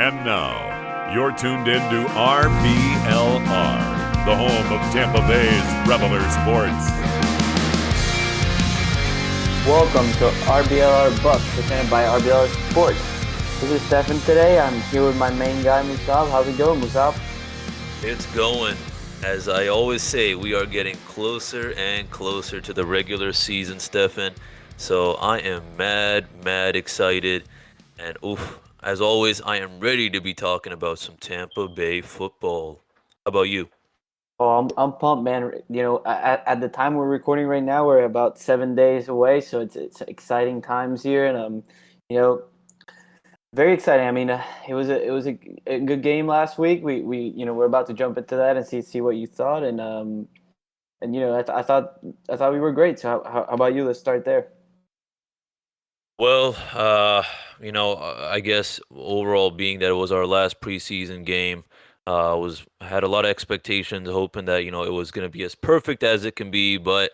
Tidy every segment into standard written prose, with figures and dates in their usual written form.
And now, you're tuned in to RBLR, the home of Tampa Bay's Reveler Sports. Welcome to RBLR Bucs, presented by RBLR Sports. This is Stefan today. I'm here with my main guy, Musab. How's it going, Musab? It's going. As I always say, we are getting closer and closer to the regular season, Stefan. So I am mad excited. And as always, I am ready to be talking about some Tampa Bay football. How about you? Oh, I'm pumped, man. You know, at the time we're recording right now, we're about 7 days away, so it's exciting times here, and you know, very exciting. I mean, it was a good game last week. We're about to jump into that and see what you thought, and I thought we were great. So how about you? Let's start there. Well, I guess overall, being that it was our last preseason game, was had a lot of expectations, hoping that it was going to be as perfect as it can be. But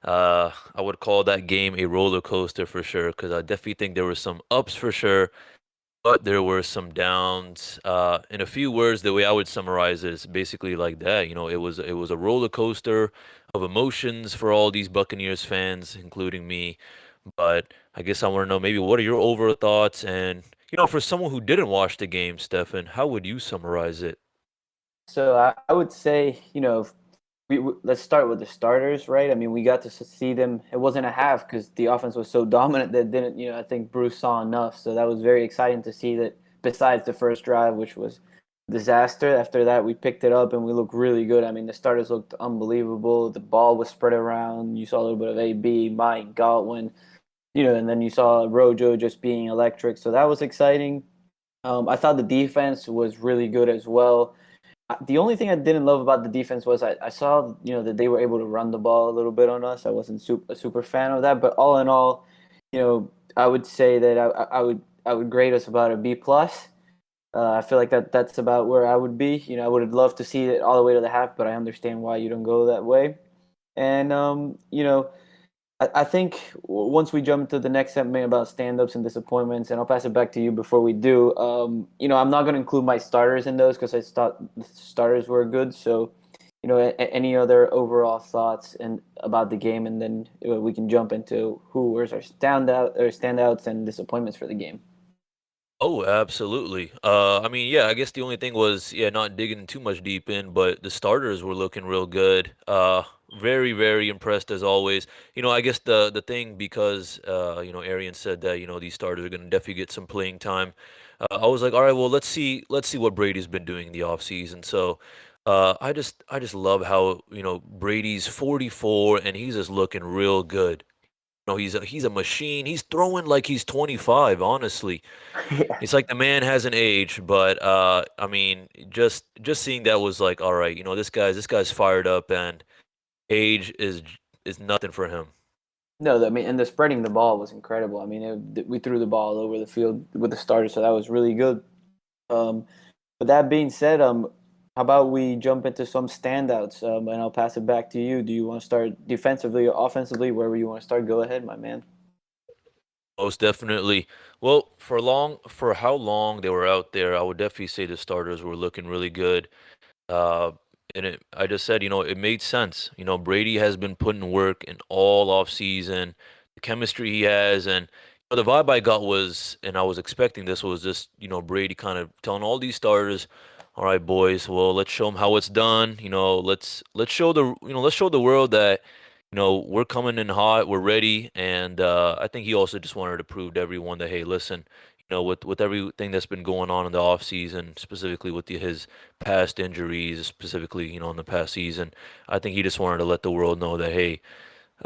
I would call that game a roller coaster for sure, because I definitely think there were some ups for sure, but there were some downs. In a few words, the way I would summarize it is basically like that. It was a roller coaster of emotions for all these Buccaneers fans, including me. But I guess I want to know, maybe what are your overall thoughts? And for someone who didn't watch the game, Stefan, how would you summarize it? So I would say, let's start with the starters, right? I mean, we got to see them. It wasn't a half because the offense was so dominant that didn't, I think Bruce saw enough. So that was very exciting to see that besides the first drive, which was disaster, after that we picked it up and we looked really good. I mean, the starters looked unbelievable. The ball was spread around. You saw a little bit of AB, Mike, Godwin, and then you saw Rojo just being electric. So that was exciting. I thought the defense was really good as well. The only thing I didn't love about the defense was I saw that they were able to run the ball a little bit on us. I wasn't a super fan of that, but all in all, I would say that I would grade us about a B plus. I feel like that's about where I would be. I would have loved to see it all the way to the half, but I understand why you don't go that way. And I think once we jump to the next segment about stand-ups and disappointments, and I'll pass it back to you before we do. I'm not going to include my starters in those because I thought the starters were good. So, any other overall thoughts and about the game, and then we can jump into who was our standouts and disappointments for the game. Oh, absolutely. I mean, yeah, I guess the only thing was, yeah, not digging too much deep in, but the starters were looking real good. Very impressed as always. I guess the thing, because Arian said that these starters are going to definitely get some playing time. I was like, all right, well, let's see what Brady's been doing in the offseason. So, I just love how Brady's 44 and he's just looking real good. He's a machine. He's throwing like he's 25, honestly. Yeah. It's like the man hasn't aged, but I mean, just seeing that was like, all right, this guy's fired up, and age is nothing for him. No, I mean, and the spreading the ball was incredible. I mean, we threw the ball all over the field with the starters, so that was really good. Um, With that being said, how about we jump into some standouts, and I'll pass it back to you. Do you want to start defensively or offensively? Wherever you want to start, go ahead, my man. Most definitely. Well, for how long they were out there, I would definitely say the starters were looking really good. Uh, I just said, it made sense. Brady has been putting work in all off season, the chemistry he has, and the vibe I got was, and I was expecting this, was just, Brady kind of telling all these starters, all right, boys, well, let's show them how it's done. Let's show the world that, we're coming in hot, we're ready, and I think he also just wanted to prove to everyone that, hey, listen, with everything that's been going on in the off season, specifically with his past injuries, specifically, in the past season, I think he just wanted to let the world know that, hey,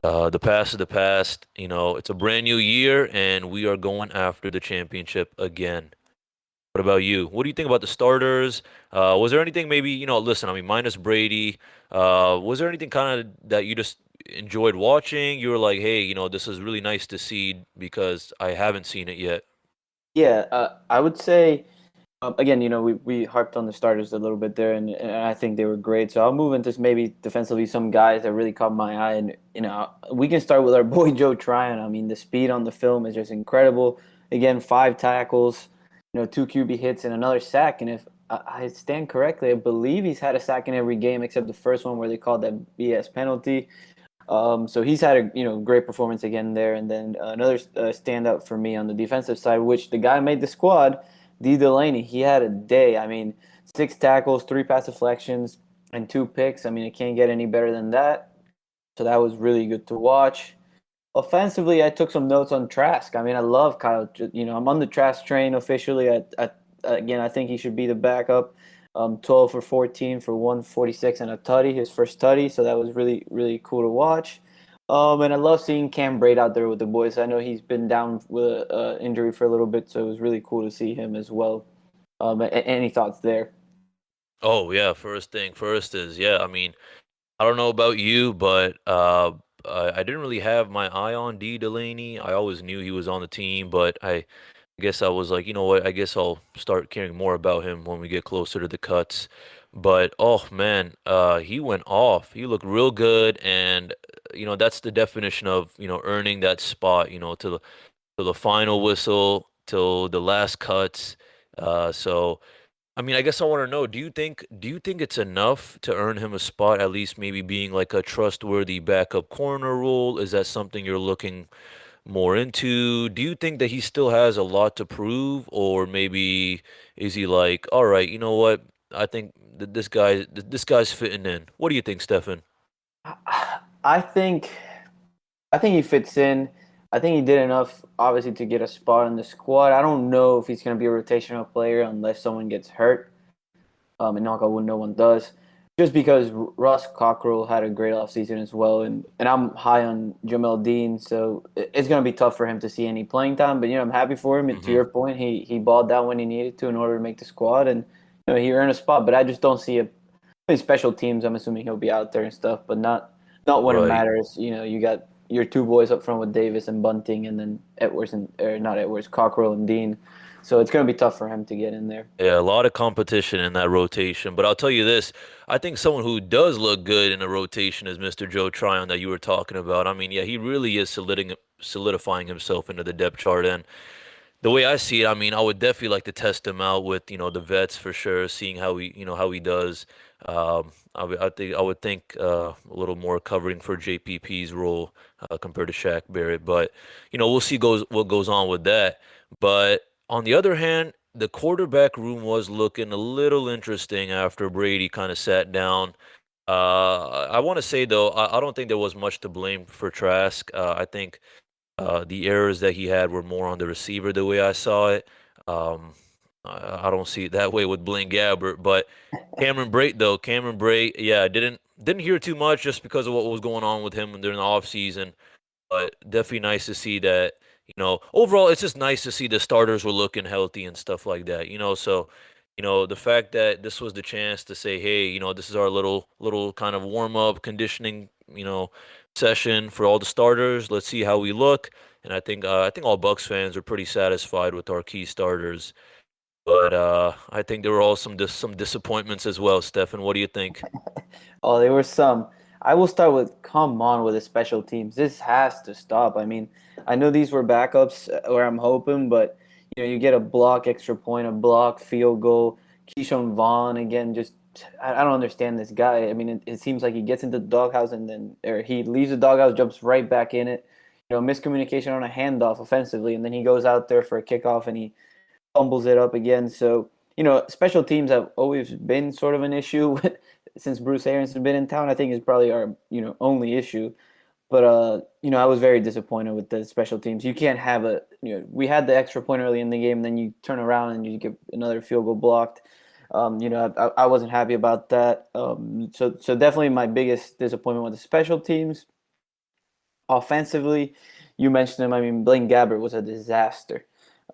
the past is the past. It's a brand new year, and we are going after the championship again. What about you? What do you think about the starters? Was there anything, maybe, listen, I mean, minus Brady, was there anything kind of that you just enjoyed watching? You were like, hey, this is really nice to see because I haven't seen it yet. Yeah, I would say again, we harped on the starters a little bit there, and I think they were great. So I'll move into maybe defensively some guys that really caught my eye, and we can start with our boy Joe Tryon. I mean, the speed on the film is just incredible. Again, 5 tackles. 2 QB hits and another sack. And if I stand correctly, I believe he's had a sack in every game except the first one where they called that BS penalty. So he's had a great performance again there. And then another standout for me on the defensive side, which the guy made the squad, D. Delaney. He had a day. I mean, 6 tackles, 3 pass deflections, and 2 picks. I mean, it can't get any better than that. So that was really good to watch. Offensively, I took some notes on Trask. I mean, I love Kyle. I'm on the Trask train officially. I think he should be the backup. 12 for 14 for 146 and a tutty, his first tutty. So that was really, really cool to watch. And I love seeing Cam Braid out there with the boys. I know he's been down with an injury for a little bit, so it was really cool to see him as well. Any thoughts there? Oh yeah, first thing first is I mean, I don't know about you, but I didn't really have my eye on D Delaney. I always knew he was on the team, but I guess I was like, you know what? I guess I'll start caring more about him when we get closer to the cuts. But oh man, he went off. He looked real good, and that's the definition of earning that spot. To the final whistle, till the last cuts. So I mean, I guess I want to know, do you think it's enough to earn him a spot, at least maybe being like a trustworthy backup corner role? Is that something you're looking more into? Do you think that he still has a lot to prove, or maybe is he like, all right, you know what? I think that this guy's fitting in. What do you think, Stefan? I think I think he fits in. I think he did enough, obviously, to get a spot in the squad. I don't know if he's going to be a rotational player unless someone gets hurt. And knock on wood, no one does. Just because Russ Cockrell had a great offseason as well, and I'm high on Jamel Dean, so it's going to be tough for him to see any playing time. But I'm happy for him. And to Hmm. your point, he balled out when he needed to in order to make the squad, and he earned a spot. But I just don't see special teams. I'm assuming he'll be out there and stuff, but not when it Right. matters. You got your 2 boys up front with Davis and Bunting, and then Edwards or not Edwards, Cockrell and Dean. So it's going to be tough for him to get in there. Yeah, a lot of competition in that rotation. But I'll tell you this, I think someone who does look good in a rotation is Mr. Joe Tryon that you were talking about. I mean, yeah, he really is solidifying himself into the depth chart. And the way I see it, I mean, I would definitely like to test him out with, the vets for sure, seeing how he does. I would think a little more covering for JPP's role compared to Shaq Barrett, but we'll see what goes on with that. But on the other hand, the quarterback room was looking a little interesting after Brady kind of sat down. I want to say though, I don't think there was much to blame for Trask. I think the errors that he had were more on the receiver, the way I saw it. Um, I don't see it that way with Blaine Gabbert, but Cameron Brate, yeah, didn't hear too much just because of what was going on with him during the offseason. But definitely nice to see that. Overall, it's just nice to see the starters were looking healthy and stuff like that. So the fact that this was the chance to say, hey, this is our little kind of warm up conditioning, session for all the starters. Let's see how we look. And I think all Bucs fans are pretty satisfied with our key starters. But I think there were all some disappointments as well. Stefan, what do you think? Oh, there were some. I will start with come on with the special teams. This has to stop. I mean, I know these were backups where I'm hoping, but you get a block, extra point, a block, field goal. Kishon Vaughn again. Just I don't understand this guy. I mean, it seems like he gets into the doghouse and then or he leaves the doghouse, jumps right back in it. Miscommunication on a handoff offensively, and then he goes out there for a kickoff and he fumbles it up again. So, special teams have always been sort of an issue since Bruce Arians has been in town. I think is probably our, only issue. But, I was very disappointed with the special teams. You can't have we had the extra point early in the game, and then you turn around and you get another field goal blocked. I wasn't happy about that. So definitely my biggest disappointment with the special teams. Offensively, you mentioned him. I mean, Blaine Gabbert was a disaster.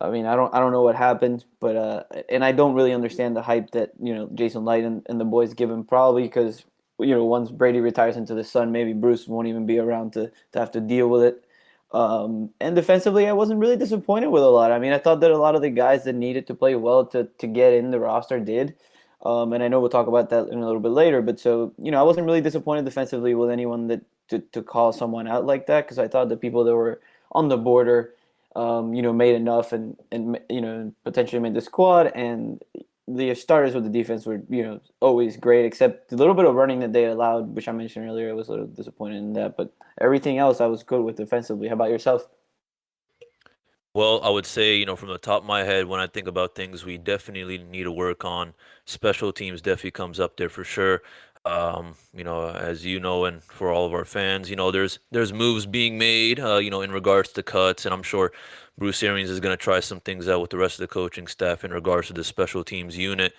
I mean, I don't know what happened, but and I don't really understand the hype that Jason Light and the boys give him. Probably because once Brady retires into the sun, maybe Bruce won't even be around to have to deal with it. And defensively, I wasn't really disappointed with a lot. I mean, I thought that a lot of the guys that needed to play well to get in the roster did. And I know we'll talk about that in a little bit later. But so I wasn't really disappointed defensively with anyone that to call someone out like that because I thought the people that were on the border made enough and potentially made the squad. And the starters with the defense were, always great, except the little bit of running that they allowed, which I mentioned earlier. I was a little disappointed in that, but everything else I was good with defensively. How about yourself? Well, I would say, from the top of my head, when I think about things we definitely need to work on, special teams definitely comes up there for sure. As you know, and for all of our fans, there's moves being made, in regards to cuts, and I'm sure Bruce Arians is going to try some things out with the rest of the coaching staff in regards to the special teams unit.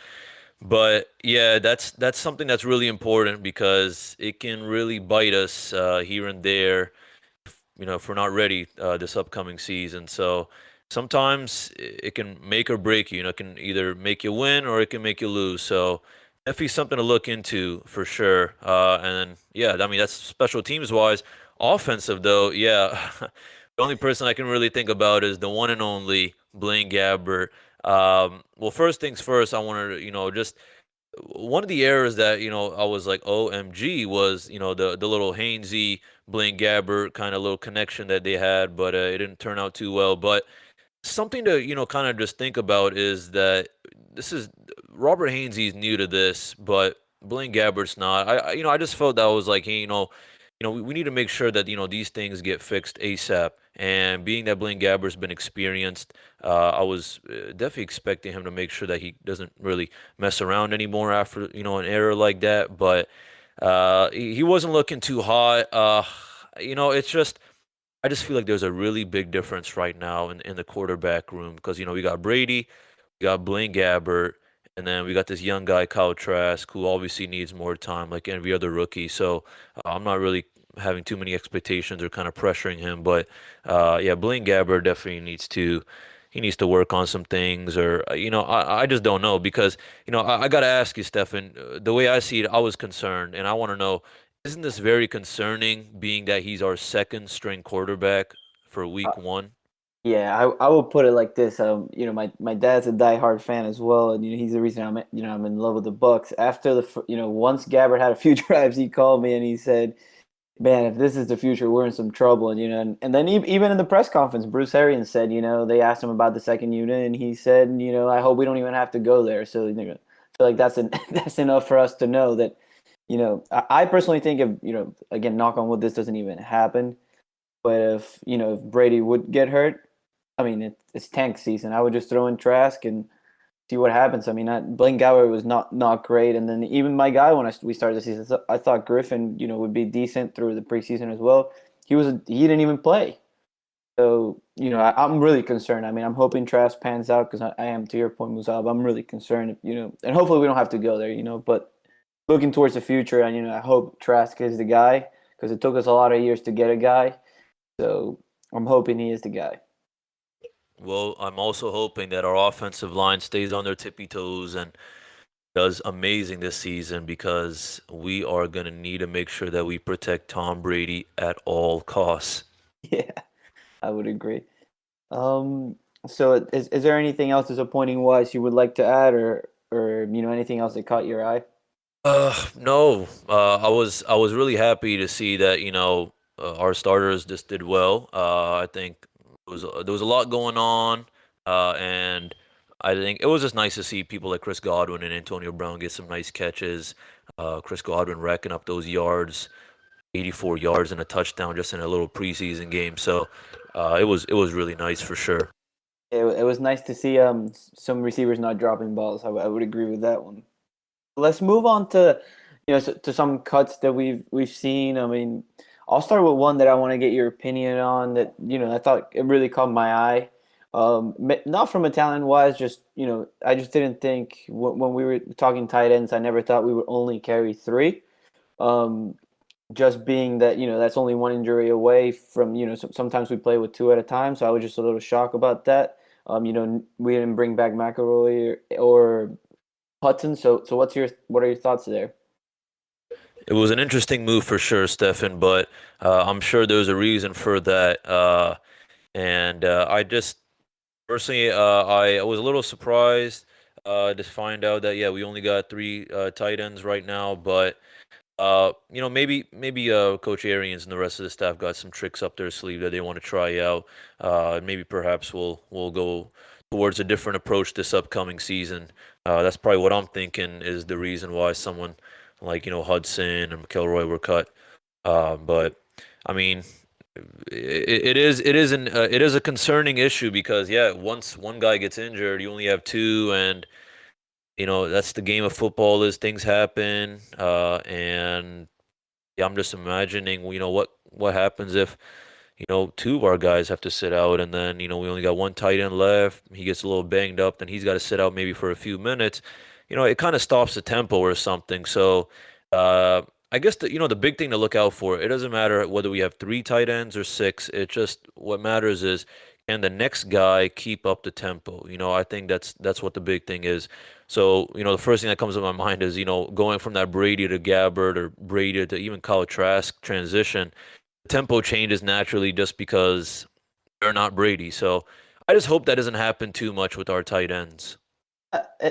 But yeah, that's something that's really important because it can really bite us here and there, if we're not ready this upcoming season. So sometimes it can make or break you. It can either make you win or it can make you lose. So definitely something to look into for sure. And yeah, I mean that's special teams wise. Offensive though, yeah, the only person I can really think about is the one and only Blaine Gabbert. Well, first things first, I wanted to, just one of the errors that I was like, OMG, was the little Hainsey Blaine Gabbert kind of little connection that they had, but it didn't turn out too well. But something to kind of just think about is that this is Robert Hainsey's new to this, but Blaine Gabbert's not. I just felt that was like, hey, we need to make sure that these things get fixed ASAP. And being that Blaine Gabbert's been experienced, I was definitely expecting him to make sure that he doesn't really mess around anymore after an error like that. But he wasn't looking too hot. It's just I just feel like there's a really big difference right now in the quarterback room because we got Brady, we got Blaine Gabbert, and then we got this young guy Kyle Trask who obviously needs more time like every other rookie. So I'm not really having too many expectations or kind of pressuring him, but yeah, Blaine Gabbert definitely needs to work on some things, or I just don't know because I got to ask you, Stefan. The way I see it, I was concerned, and I want to know: isn't this very concerning, being that he's our second string quarterback for Uh, Week 1? yeah, I will put it like this. My dad's a diehard fan as well, and he's the reason I'm in love with the Bucs. After once Gabbert had a few drives, he called me and he said, man, if this is the future, we're in some trouble. And then even in the press conference, Bruce Arians said, they asked him about the second unit, and he said, I hope we don't even have to go there. So I feel like that's enough for us to know that, I personally think if, again, knock on wood, this doesn't even happen. But if Brady would get hurt, I mean, it's tank season. I would just throw in Trask and see what happens. I mean, Blaine Gower was not great, and then even my guy when we started the season, I thought Griffin, would be decent through the preseason as well. He didn't even play, so I'm really concerned. I mean, I'm hoping Trask pans out because I am, to your point, Musab. I'm really concerned, and hopefully we don't have to go there, But looking towards the future, and I hope Trask is the guy because it took us a lot of years to get a guy, so I'm hoping he is the guy. Well, I'm also hoping that our offensive line stays on their tippy toes and does amazing this season because we are going to need to make sure that we protect Tom Brady at all costs. Yeah, I would agree. So is there anything else disappointing wise you would like to add, or anything else that caught your eye? No. I was really happy to see that our starters just did well. I think there was a lot going on, and I think it was just nice to see people like Chris Godwin and Antonio Brown get some nice catches. Chris Godwin racking up those yards, 84 yards and a touchdown just in a little preseason game. So it was really nice for sure. It was nice to see some receivers not dropping balls. I would agree with that one. Let's move on to to some cuts that we've seen. I mean, I'll start with one that I want to get your opinion on. That I thought it really caught my eye. Not from a talent wise, just I just didn't think when we were talking tight ends, I never thought we would only carry three. Um, just being that that's only one injury away from sometimes we play with two at a time. So I was just a little shocked about that. We didn't bring back McElroy or Hudson. So what are your thoughts there? It was an interesting move for sure, Stefan, but I'm sure there's a reason for that. And I just personally, I was a little surprised to find out that yeah, we only got three tight ends right now. But Maybe Coach Arians and the rest of the staff got some tricks up their sleeve that they want to try out. Maybe perhaps we'll go towards a different approach this upcoming season. That's probably what I'm thinking is the reason why someone like Hudson and McElroy were cut. But I mean, it is a concerning issue because yeah, once one guy gets injured, you only have two, and that's the game of football. Is things happen, and yeah, I'm just imagining, what happens if two of our guys have to sit out, and then we only got one tight end left. He gets a little banged up, then he's got to sit out maybe for a few minutes. It kind of stops the tempo or something. So, I guess the big thing to look out for. It doesn't matter whether we have three tight ends or six. It just what matters is can the next guy keep up the tempo. I think that's what the big thing is. So, the first thing that comes to my mind is, going from that Brady to Gabbert or Brady to even Kyle Trask transition, the tempo changes naturally just because they're not Brady. So I just hope that doesn't happen too much with our tight ends.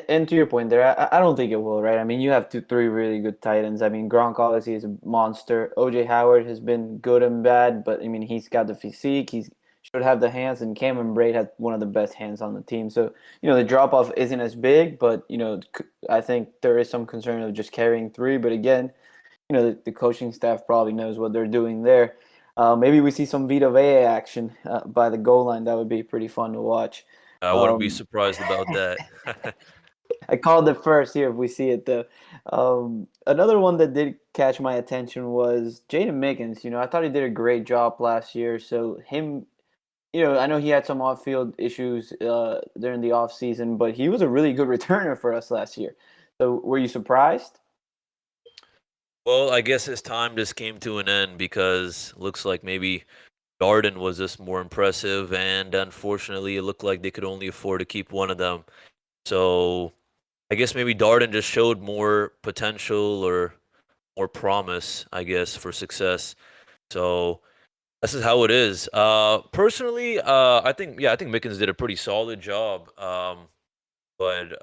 And to your point there, I don't think it will, right? I mean, you have three really good tight ends. I mean, Gronk obviously is a monster. OJ Howard has been good and bad, but I mean, he's got the physique. He should have the hands, and Cameron Braid had one of the best hands on the team. So, the drop off isn't as big, but, I think there is some concern of just carrying three. But again, the coaching staff probably knows what they're doing there. Maybe we see some Vita Vea action by the goal line. That would be pretty fun to watch. I wouldn't be surprised about that. I called it first here if we see it though. Another one that did catch my attention was Jaden Megan. I thought he did a great job last year. So him, I know he had some off-field issues during the off-season, but he was a really good returner for us last year. So were you surprised? Well, I guess his time just came to an end because looks like maybe Darden was just more impressive, and unfortunately, it looked like they could only afford to keep one of them. So I guess maybe Darden just showed more potential or more promise, I guess, for success. So this is how it is. Personally, I think Mickens did a pretty solid job. But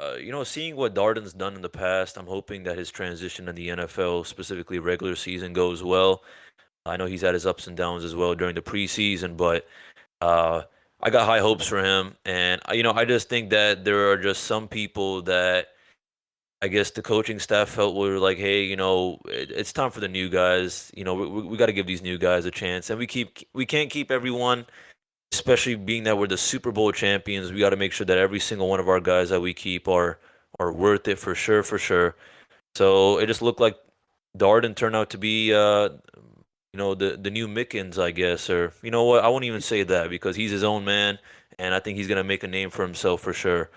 seeing what Darden's done in the past, I'm hoping that his transition in the NFL, specifically regular season, goes well. I know he's had his ups and downs as well during the preseason, but uh, I got high hopes for him, and I just think that there are just some people that I guess the coaching staff felt were like, hey, it's time for the new guys. We got to give these new guys a chance, and we can't keep everyone, especially being that we're the Super Bowl champions. We got to make sure that every single one of our guys that we keep are worth it for sure, for sure. So it just looked like Darden turned out to be the new Mickens, I guess, or you know what? I won't even say that because he's his own man, and I think he's gonna make a name for himself for sure.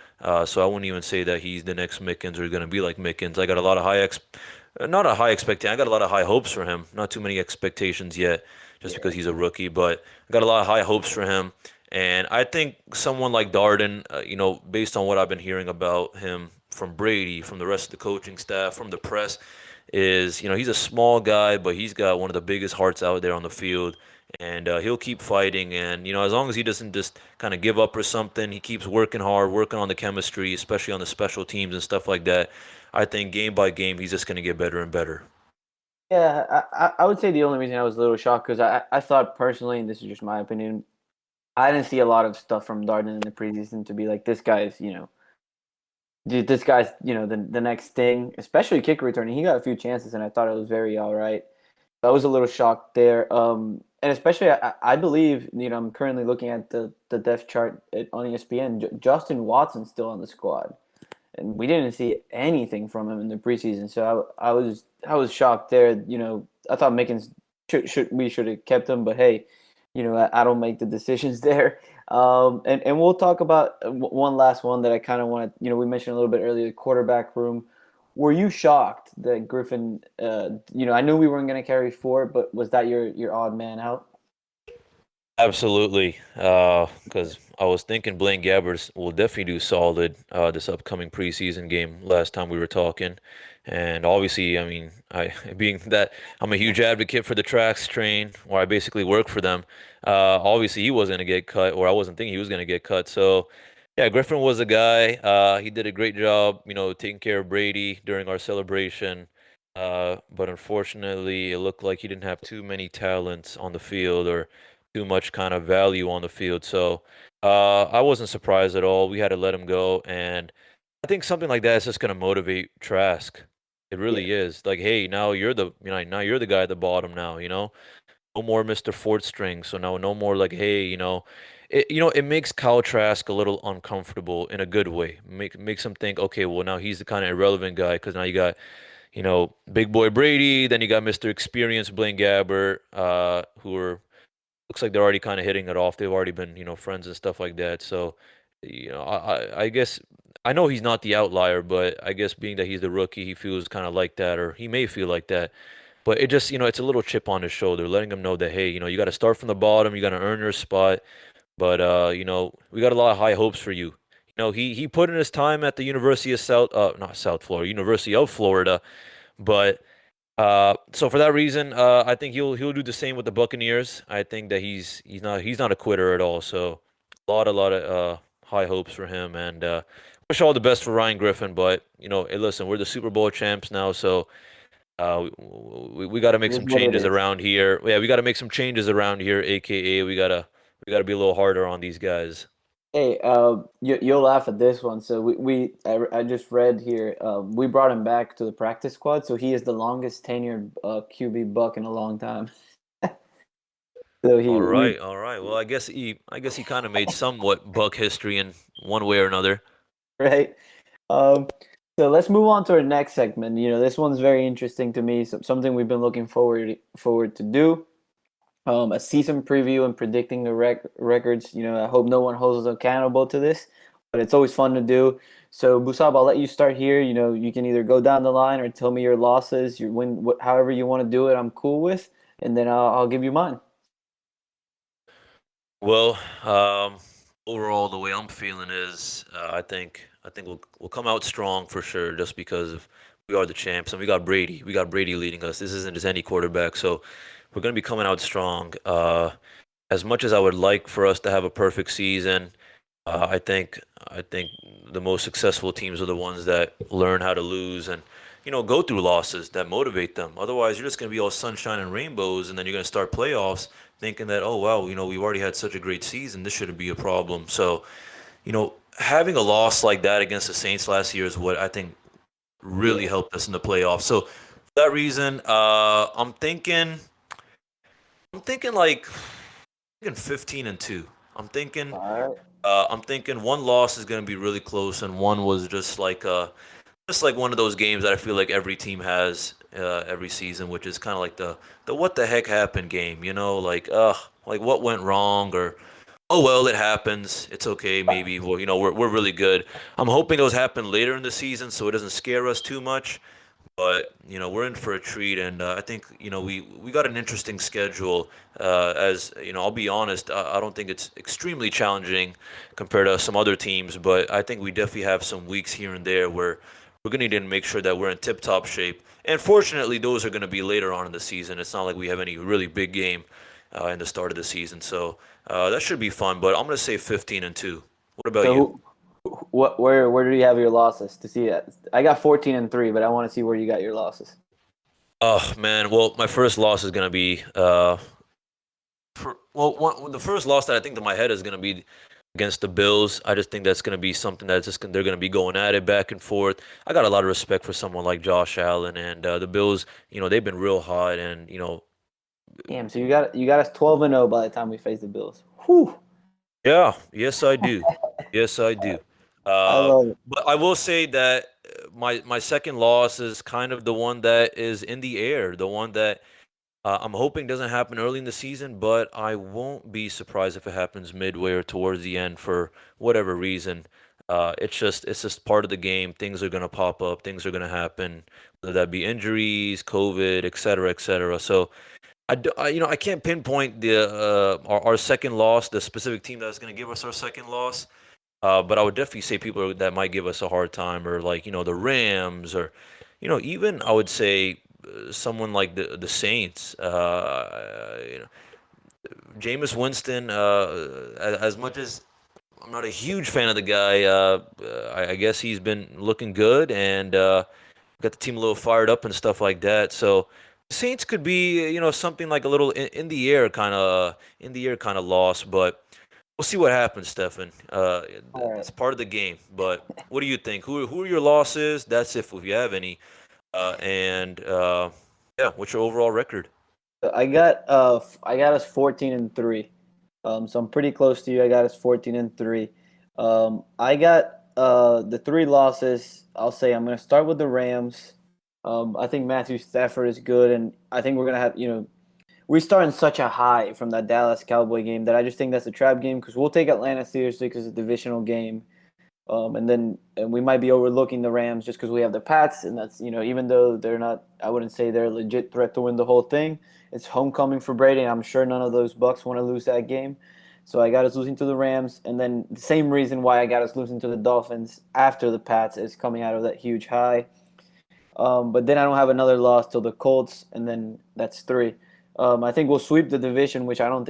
So I wouldn't even say that he's the next Mickens or gonna be like Mickens. I got a lot of not a high expectation. I got a lot of high hopes for him. Not too many expectations yet, just because he's a rookie. But I got a lot of high hopes for him, and I think someone like Darden, based on what I've been hearing about him from Brady, from the rest of the coaching staff, from the press, is he's a small guy, but he's got one of the biggest hearts out there on the field, and he'll keep fighting. And as long as he doesn't just kind of give up or something, he keeps working hard, working on the chemistry, especially on the special teams and stuff like that. I think game by game, he's just going to get better and better. Yeah, I would say the only reason I was a little shocked because I thought personally, and this is just my opinion, I didn't see a lot of stuff from Darden in the preseason to be like this guy's, dude, this guy's, the next thing, especially kick returning. He got a few chances, and I thought it was very all right. I was a little shocked there. And especially, I believe, I'm currently looking at the depth chart on ESPN. Justin Watson's still on the squad, and we didn't see anything from him in the preseason. So I was shocked there. I thought Mickens we should have kept him, but hey, I don't make the decisions there. And we'll talk about one last one that I kind of want to, we mentioned a little bit earlier, the quarterback room. Were you shocked that Griffin, I knew we weren't going to carry four, but was that your odd man out? Absolutely, because I was thinking Blaine Gabbert will definitely do solid this upcoming preseason game. Last time we were talking, and obviously, I mean, being that I'm a huge advocate for the tracks train, where I basically work for them. Obviously, he wasn't going to get cut, or I wasn't thinking he was going to get cut. So, yeah, Griffin was a guy. He did a great job, taking care of Brady during our celebration. But unfortunately, it looked like he didn't have too many talents on the field or too much kind of value on the field. So I wasn't surprised at all. We had to let him go, and I think something like that is just going to motivate Trask. It Yeah. really is. Like, hey, now you're the now you're the guy at the bottom now. No more Mr. Fourth String. So now no more like, hey, it makes Kyle Trask a little uncomfortable in a good way. Makes him think, okay, well now he's the kind of irrelevant guy because now you got Big Boy Brady, then you got Mr. Experience Blaine Gabbert, who are looks like they're already kind of hitting it off. They've already been, friends and stuff like that. So, I guess I know he's not the outlier, but I guess being that he's the rookie, he feels kind of like that, or he may feel like that. But it just, it's a little chip on his shoulder, letting him know that, hey, you got to start from the bottom, you got to earn your spot. But we got a lot of high hopes for you. He put in his time at the University of not South Florida, University of Florida, but so for that reason, I think he'll do the same with the Buccaneers. I think that he's not a quitter at all. So a lot of high hopes for him, and wish all the best for Ryan Griffin. But hey, listen, we're the Super Bowl champs now, so we got to make It is some what it changes is. around here. Yeah, we got to make some changes around here, aka we gotta be a little harder on these guys. Hey, you'll laugh at this one. So I just read here. We brought him back to the practice squad, so he is the longest tenured QB Buck in a long time. So All we right, all right. Well, I guess he kind of made somewhat Buck history in one way or another. right. Um, so let's move on to our next segment. This one's very interesting to me. Something we've been looking forward to do. A season preview and predicting the records. I hope no one holds us accountable to this, but it's always fun to do. So, Busab, I'll let you start here. You can either go down the line or tell me your losses, your win, however you want to do it. I'm cool with, and then I'll give you mine. Well, overall, the way I'm feeling is, I think we'll come out strong for sure, just because of we are the champs and we got Brady. We got Brady leading us. This isn't just any quarterback, so we're gonna be coming out strong. As much as I would like for us to have a perfect season, I think the most successful teams are the ones that learn how to lose and go through losses that motivate them. Otherwise, you're just gonna be all sunshine and rainbows, and then you're gonna start playoffs thinking that, oh wow, we've already had such a great season. This shouldn't be a problem. So, having a loss like that against the Saints last year is what I think really Yeah. helped us in the playoffs. So for that reason, I'm thinking like thinking 15-2. I'm thinking All right. I'm thinking one loss is going to be really close, and one was just like one of those games that I feel like every team has every season, which is kind of like the what the heck happened game, like what went wrong, or oh well, it happens. It's okay. Maybe we're really good. I'm hoping those happen later in the season, so it doesn't scare us too much. But we're in for a treat, and I think we got an interesting schedule. As I'll be honest, I don't think it's extremely challenging compared to some other teams, but I think we definitely have some weeks here and there where we're gonna need to make sure that we're in tip-top shape. And fortunately, those are gonna be later on in the season. It's not like we have any really big game in the start of the season, so that should be fun. But I'm gonna say 15-2. What about So, you? where do you have your losses to see it? I got 14-3, but I want to see where you got your losses. Oh man, well, my first loss is gonna be the first loss that I think to my head is gonna be against the Bills. I just think that's gonna be something that's they're gonna be going at it back and forth. I got a lot of respect for someone like Josh Allen, and the Bills. They've been real hot, and Damn. So you got us 12-0 by the time we face the Bills. Whew. yeah, yes I do, yes I do. I Uh, love it. but I will say that my second loss is kind of the one that is in the air, the one that I'm hoping doesn't happen early in the season, but I won't be surprised if it happens midway or towards the end for whatever reason. It's just part of the game. Things are gonna pop up. Things are gonna happen, whether that be injuries, COVID, et cetera, et cetera. So I can't pinpoint our second loss, the specific team that's gonna give us our second loss. But I would definitely say people that might give us a hard time, or like the Rams, or even I would say someone like the Saints. Jameis Winston. As much as I'm not a huge fan of the guy, I guess he's been looking good, and got the team a little fired up and stuff like that. So the Saints could be, something like a little in the air kind of loss, but we'll see what happens, Stefan. All right. It's part of the game. But what do you think? Who are your losses? That's if you have any. And yeah, what's your overall record? I got us 14-3. So I'm pretty close to you. I got us 14-3. I got the three losses. I'll say I'm going to start with the Rams. I think Matthew Stafford is good, and I think we're going to have, we starting such a high from that Dallas Cowboy game that I just think that's a trap game because we'll take Atlanta seriously because it's a divisional game. And we might be overlooking the Rams just because we have the Pats, and that's, even though they're not, I wouldn't say they're a legit threat to win the whole thing. It's homecoming for Brady, and I'm sure none of those Bucs want to lose that game. So I got us losing to the Rams, and then the same reason why I got us losing to the Dolphins after the Pats is coming out of that huge high. But then I don't have another loss till the Colts, and then that's three. I think we'll sweep the division, which I'm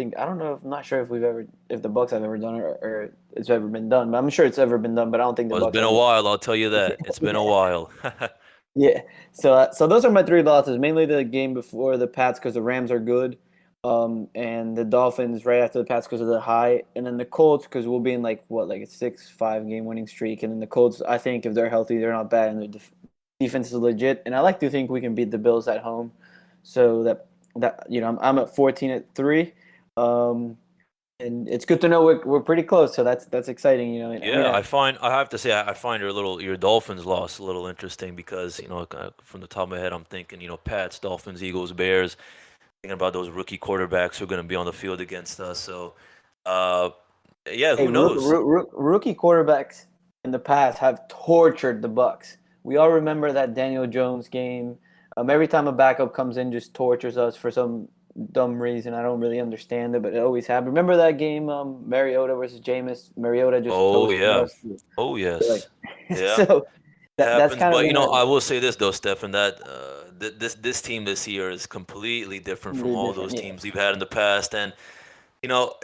not sure if the Bucs have ever done it or it's ever been done. But I'm sure it's ever been done. But I don't think the Well, it's Bucs been have a done while, I'll tell you that. It's been a while. Yeah. So those are my three losses. Mainly the game before the Pats because the Rams are good, and the Dolphins right after the Pats because of the high, and then the Colts because we'll be in like a 6-5 game winning streak, and then the Colts I think if they're healthy they're not bad and their defense is legit, and I like to think we can beat the Bills at home, so I'm at 14-3. And it's good to know we're pretty close, so that's exciting, And, Yeah, I have to say I find your Dolphins loss a little interesting because from the top of my head I'm thinking Pats, Dolphins, Eagles, Bears, thinking about those rookie quarterbacks who are going to be on the field against us. So, uh, yeah, hey, who knows? rookie quarterbacks in the past have tortured the Bucs. We all remember that Daniel Jones game. Every time a backup comes in, just tortures us for some dumb reason. I don't really understand it, but it always happens. Remember that game, Mariota versus Jameis? Mariota just Oh toasted yeah, us. oh Like, yes, yeah. so that's Happens, kind of but been I will say this though, Stefan, that this team this year is completely different from really all different. those Yeah, teams we've had in the past, and you know,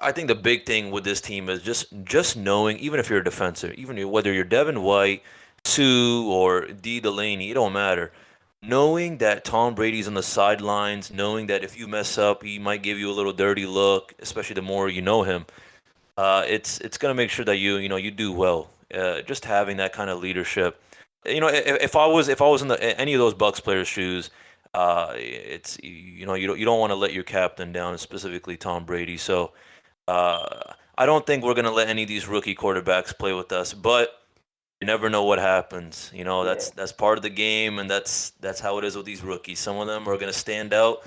I think the big thing with this team is just knowing, even if you're a defender, whether you're Devin White, Sue, or D Delaney, it don't matter. Knowing that Tom Brady's on the sidelines, knowing that if you mess up, he might give you a little dirty look, especially the more you know him. It's gonna make sure that you do well. Just having that kind of leadership. If I was in any of those Bucks players' shoes, it's you don't want to let your captain down, specifically Tom Brady. So I don't think we're gonna let any of these rookie quarterbacks play with us, but you never know what happens. yeah, That's part of the game, and that's how it is with these rookies. Some of them are gonna stand out,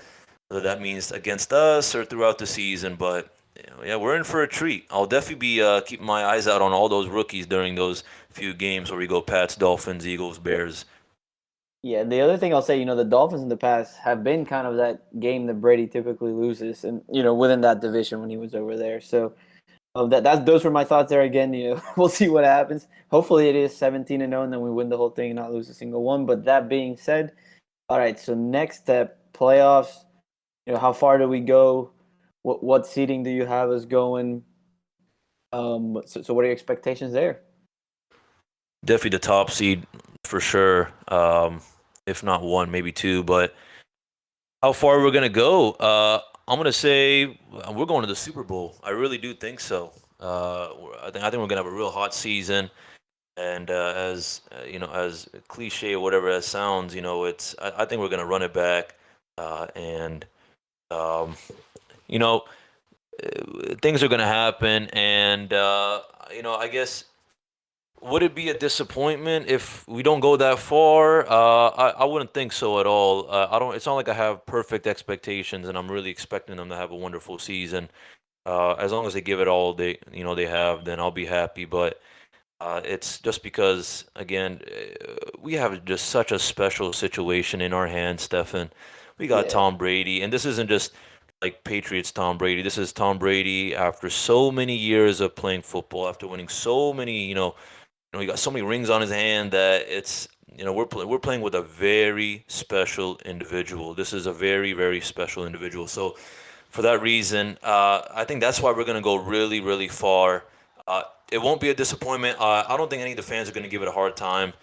whether that means against us or throughout the season. But yeah, we're in for a treat. I'll definitely be keeping my eyes out on all those rookies during those few games where we go Pats, Dolphins, Eagles, Bears. yeah. The other thing I'll say, the Dolphins in the past have been kind of that game that Brady typically loses, and within that division when he was over there. So those were my thoughts there. Again, we'll see what happens. Hopefully, it is 17-0, and then we win the whole thing and not lose a single one. But that being said, all right. So next step, playoffs. How far do we go? What seeding do you have us going? So what are your expectations there? Definitely the top seed for sure. If not one, maybe two. But how far we're gonna go? I'm gonna say we're going to the Super Bowl. I really do think so. I think we're gonna have a real hot season. And as cliche or whatever that sounds, I think we're gonna run it back, and um, you know things are gonna happen, and I guess would it be a disappointment if we don't go that far? I wouldn't think so at all. I don't. It's not like I have perfect expectations, and I'm really expecting them to have a wonderful season. As long as they give it all they have, then I'll be happy. But it's just because, again, we have just such a special situation in our hands, Stefan. We got Yeah, Tom Brady, and this isn't just like Patriots Tom Brady. This is Tom Brady after so many years of playing football, after winning so many, he got so many rings on his hand that it's, we're playing with a very special individual. This is a very, very special individual. So for that reason, I think that's why we're going to go really, really far. It won't be a disappointment. I don't think any of the fans are going to give it a hard time.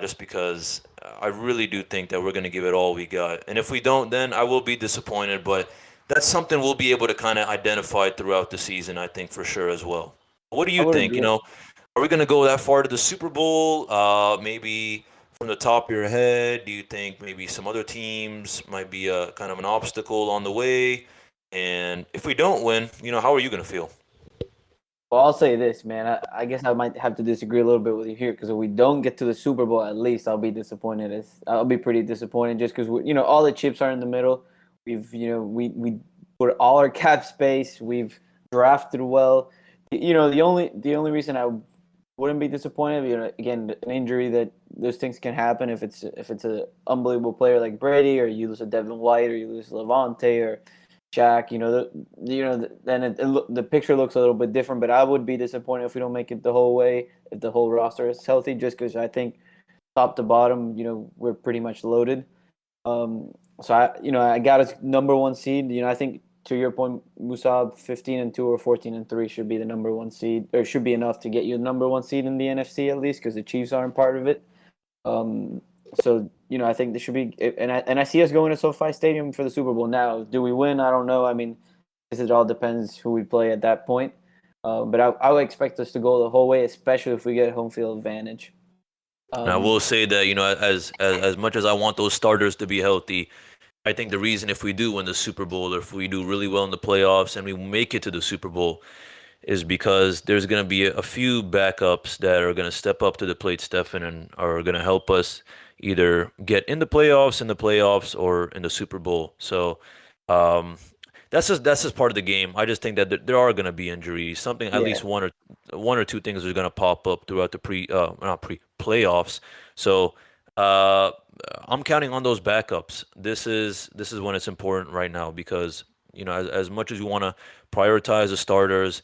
just because I really do think that we're going to give it all we got. And if we don't, then I will be disappointed. But that's something we'll be able to kind of identify throughout the season, I think, for sure as well. What do I you would think? agree. Are we going to go that far to the Super Bowl? Maybe from the top of your head, do you think maybe some other teams might be a kind of an obstacle on the way? And if we don't win, how are you going to feel? Well, I'll say this, man. I guess I might have to disagree a little bit with you here because if we don't get to the Super Bowl, at least I'll be disappointed. I'll be pretty disappointed just because all the chips are in the middle. We put all our cap space. We've drafted well. The only reason I wouldn't be disappointed, again, an injury that those things can happen if it's an unbelievable player like Brady, or you lose a Devin White, or you lose Levante, or Shaq, then the picture looks a little bit different. But I would be disappointed if we don't make it the whole way, if the whole roster is healthy, just because I think top to bottom, we're pretty much loaded. So I got us number one seed. I think to your point, Musab, 15-2 or 14-3 should be the number one seed, or should be enough to get you the number one seed in the NFC at least, because the Chiefs aren't part of it. Um, so I think this should be, and I see us going to SoFi Stadium for the Super Bowl. Now, do we win? I don't know. I mean, it all depends who we play at that point. But I would expect us to go the whole way, especially if we get home field advantage. And I Um, will say that, as much as I want those starters to be healthy, I think the reason if we do win the Super Bowl or if we do really well in the playoffs and we make it to the Super Bowl is because there's going to be a few backups that are going to step up to the plate, Stefan, and are going to help us either get in the playoffs, or in the Super Bowl. So um, that's just part of the game. I just think that there are going to be injuries. Something, at yeah, least one or two things are going to pop up throughout the not pre playoffs. So uh, I'm counting on those backups. This is when it's important right now because as much as you want to prioritize the starters,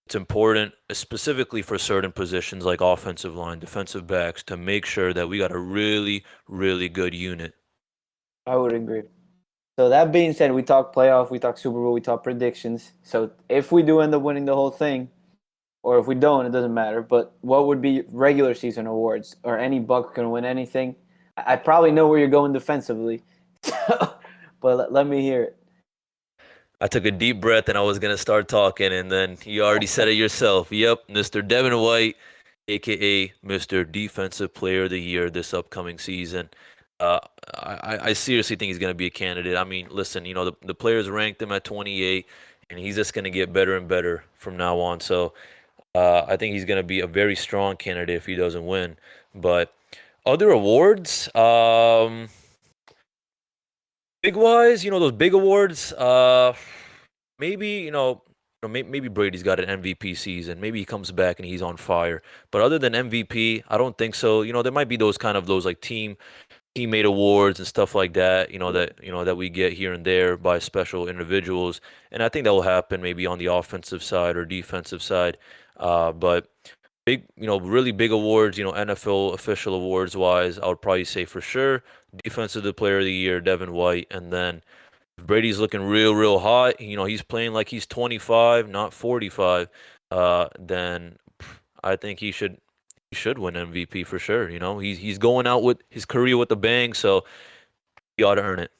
it's important, specifically for certain positions like offensive line, defensive backs, to make sure that we got a really, really good unit. I would agree. So that being said, we talk playoff, we talk Super Bowl, we talk predictions. So if we do end up winning the whole thing, or if we don't, it doesn't matter. But what would be regular season awards, or any Buck can win anything? I probably know where you're going defensively, but let me hear it. I took a deep breath and I was gonna start talking, and then you already said it yourself. Yep, Mr. Devin White, aka Mr. Defensive Player of the Year this upcoming season. Uh, I seriously think he's gonna be a candidate. I mean, listen, the players ranked him at 28, and he's just gonna get better and better from now on. So I think he's gonna be a very strong candidate if he doesn't win. But other awards, big wise, those big awards. Maybe maybe Brady's got an MVP season. Maybe he comes back and he's on fire. But other than MVP, I don't think so. There might be those like teammate awards and stuff like that. That we get here and there by special individuals, and I think that will happen maybe on the offensive side or defensive side. But big, really big awards, NFL official awards wise, I would probably say for sure Defensive Player of the Year, Devin White, and then if Brady's looking real, real hot, he's playing like he's 25, not 45, then I think he should win MVP for sure. He's going out with his career with a bang, so he ought to earn it.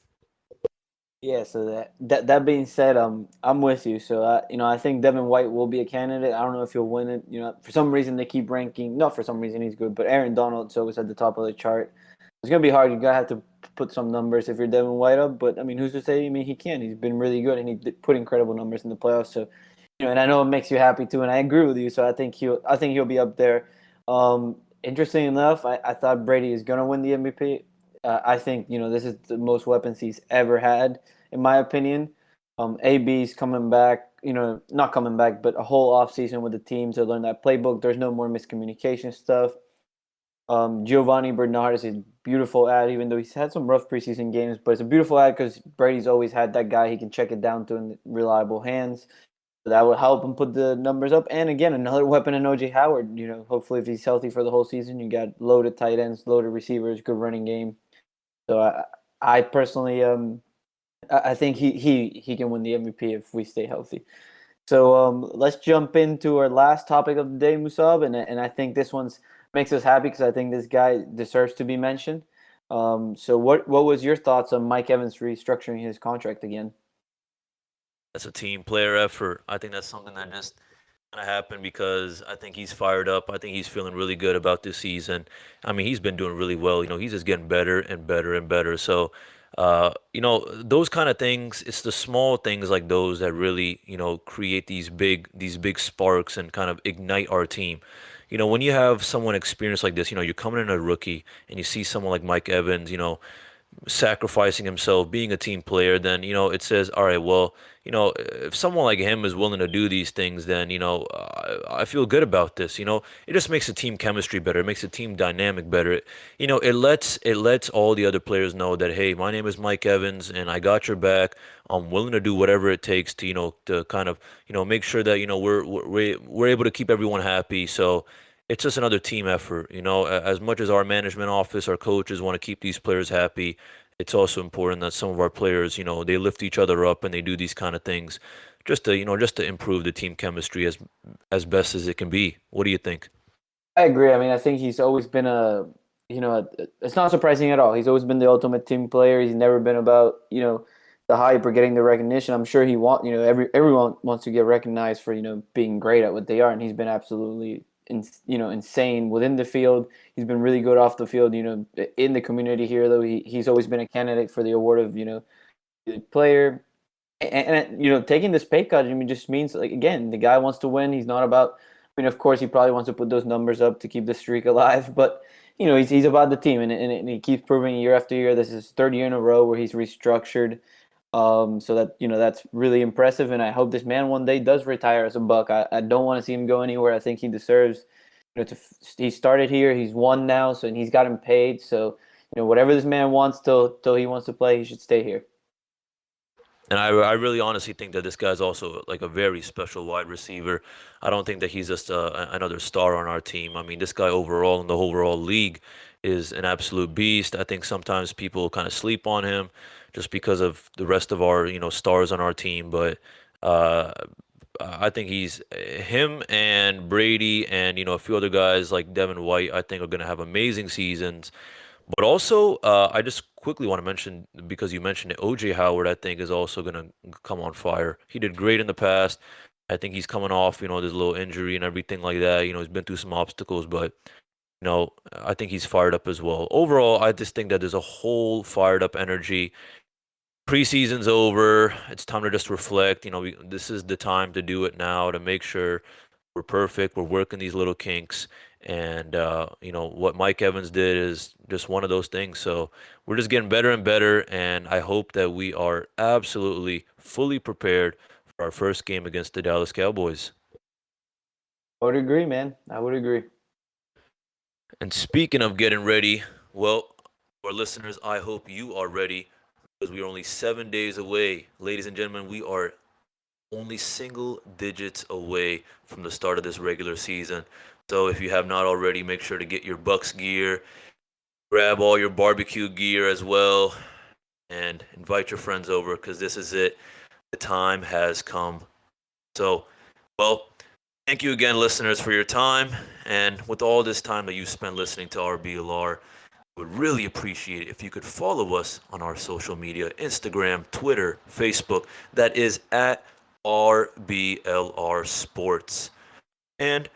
Yeah. So that being said, I'm with you. So I think Devin White will be a candidate. I don't know if he'll win it. For some reason they keep ranking. Not for some reason he's good, but Aaron Donald's always at the top of the chart. It's gonna be hard. You gotta have to put some numbers if you're Devin White up. But I mean, who's to say? I mean, he can. He's been really good and he put incredible numbers in the playoffs. So and I know it makes you happy too, and I agree with you. So I think he'll be up there. Interesting enough, I thought Brady is gonna win the MVP. I think this is the most weapons he's ever had, in my opinion. AB's coming back. Not coming back, but a whole offseason with the team to learn that playbook. There's no more miscommunication stuff. Giovanni Bernard is a beautiful ad, even though he's had some rough preseason games, but it's a beautiful ad because Brady's always had that guy he can check it down to in reliable hands. So that would help him put the numbers up. And again, another weapon in OJ Howard. Hopefully if he's healthy for the whole season, you got loaded tight ends, loaded receivers, good running game. So I personally I think he can win the MVP if we stay healthy. So let's jump into our last topic of the day, Musab, and I think this one's makes us happy because I think this guy deserves to be mentioned. So what was your thoughts on Mike Evans restructuring his contract again? That's a team player effort. I think that's something that just kind of happened because I think he's fired up. I think he's feeling really good about this season. I mean, he's been doing really well. He's just getting better and better and better. So, those kind of things, it's the small things like those that really, create these big sparks and kind of ignite our team. When you have someone experienced like this, you're coming in a rookie and you see someone like Mike Evans, sacrificing himself, being a team player, then it says, all right, well, if someone like him is willing to do these things, then I feel good about this. It just makes the team chemistry better. It makes the team dynamic better. It lets all the other players know that, hey, my name is Mike Evans, and I got your back. I'm willing to do whatever it takes to to kind of make sure that we're able to keep everyone happy. So it's just another team effort. As much as our management office, our coaches want to keep these players happy, it's also important that some of our players, they lift each other up and they do these kind of things just to improve the team chemistry as best as it can be. What do you think? I agree. I mean, I think he's always been it's not surprising at all. He's always been the ultimate team player. He's never been about, the hype or getting the recognition. I'm sure everyone wants to get recognized for, being great at what they are. And he's been absolutely, insane within the field. He's been really good off the field, in the community here, though. He's always been a candidate for the award of, the player. And taking this pay cut, I mean, just means, like, again, the guy wants to win. He's not about. I mean, of course, he probably wants to put those numbers up to keep the streak alive, but he's about the team, and he keeps proving year after year. This is his third year in a row where he's restructured. So that's really impressive, and I hope this man one day does retire as a Buck. I don't want to see him go anywhere. I think he deserves. He started here. He's won now, and he's gotten paid. So whatever this man wants till he wants to play, he should stay here. And I really honestly think that this guy's also like a very special wide receiver. I don't think that he's just another star on our team. I mean, this guy overall in the overall league is an absolute beast. I think sometimes people kind of sleep on him just because of the rest of our, stars on our team. But uh, I think he's him and Brady and, a few other guys like Devin White, I think are going to have amazing seasons. But also, I just quickly want to mention, because you mentioned it, OJ Howard, I think, is also going to come on fire. He did great in the past. I think he's coming off, this little injury and everything like that. He's been through some obstacles, but, I think he's fired up as well. Overall, I just think that there's a whole fired up energy. Preseason's over. It's time to just reflect. This is the time to do it now to make sure we're perfect. We're working these little kinks. And, what Mike Evans did is just one of those things. So we're just getting better and better. And I hope that we are absolutely fully prepared for our first game against the Dallas Cowboys. I would agree, man. I would agree. And speaking of getting ready, well, our listeners, I hope you are ready because we are only 7 days away. Ladies and gentlemen, we are only single digits away from the start of this regular season. So if you have not already, make sure to get your Bucs gear, grab all your barbecue gear as well, and invite your friends over because this is it. The time has come. So, well, thank you again, listeners, for your time. And with all this time that you spent listening to RBLR, I would really appreciate it if you could follow us on our social media, Instagram, Twitter, Facebook. That is at RBLR Sports. And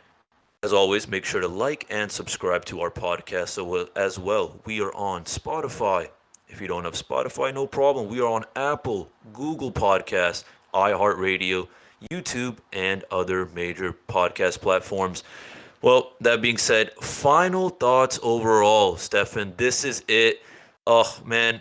as always, make sure to like and subscribe to our podcast as well. We are on Spotify. If you don't have Spotify, no problem. We are on Apple, Google Podcasts, iHeartRadio, YouTube, and other major podcast platforms. Well, that being said, final thoughts overall, Stefan. This is it. Oh, man.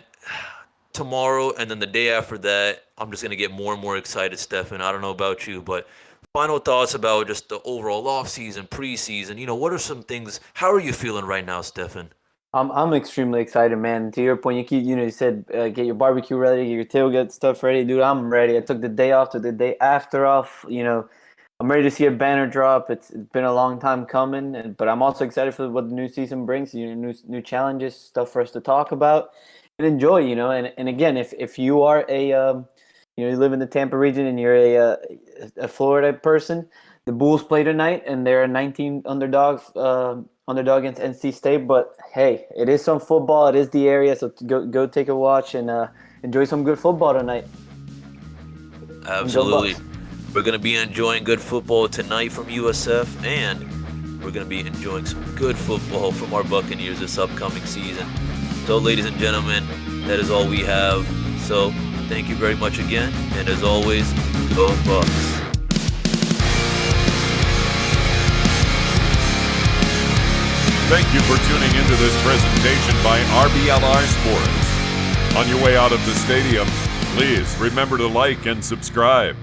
Tomorrow and then the day after that, I'm just going to get more and more excited, Stefan. I don't know about you, but final thoughts about just the overall offseason, preseason. What are some things? How are you feeling right now, Stefan? I'm extremely excited, man. To your point, you said get your barbecue ready, get your tailgate stuff ready, dude. I'm ready. I took the day off, took the day after off. I'm ready to see a banner drop. It's been a long time coming, but I'm also excited for what the new season brings. New challenges, stuff for us to talk about and enjoy. And again, if you are you live in the Tampa region and you're a Florida person. The Bulls play tonight, and they're a 19 underdog against NC State. But hey, it is some football. It is the area, so go take a watch and enjoy some good football tonight. Absolutely. We're going to be enjoying good football tonight from USF, and we're going to be enjoying some good football from our Buccaneers this upcoming season. So, ladies and gentlemen, that is all we have. So, thank you very much again, and as always, go Bucs. Thank you for tuning into this presentation by RBLR Sports. On your way out of the stadium, please remember to like and subscribe.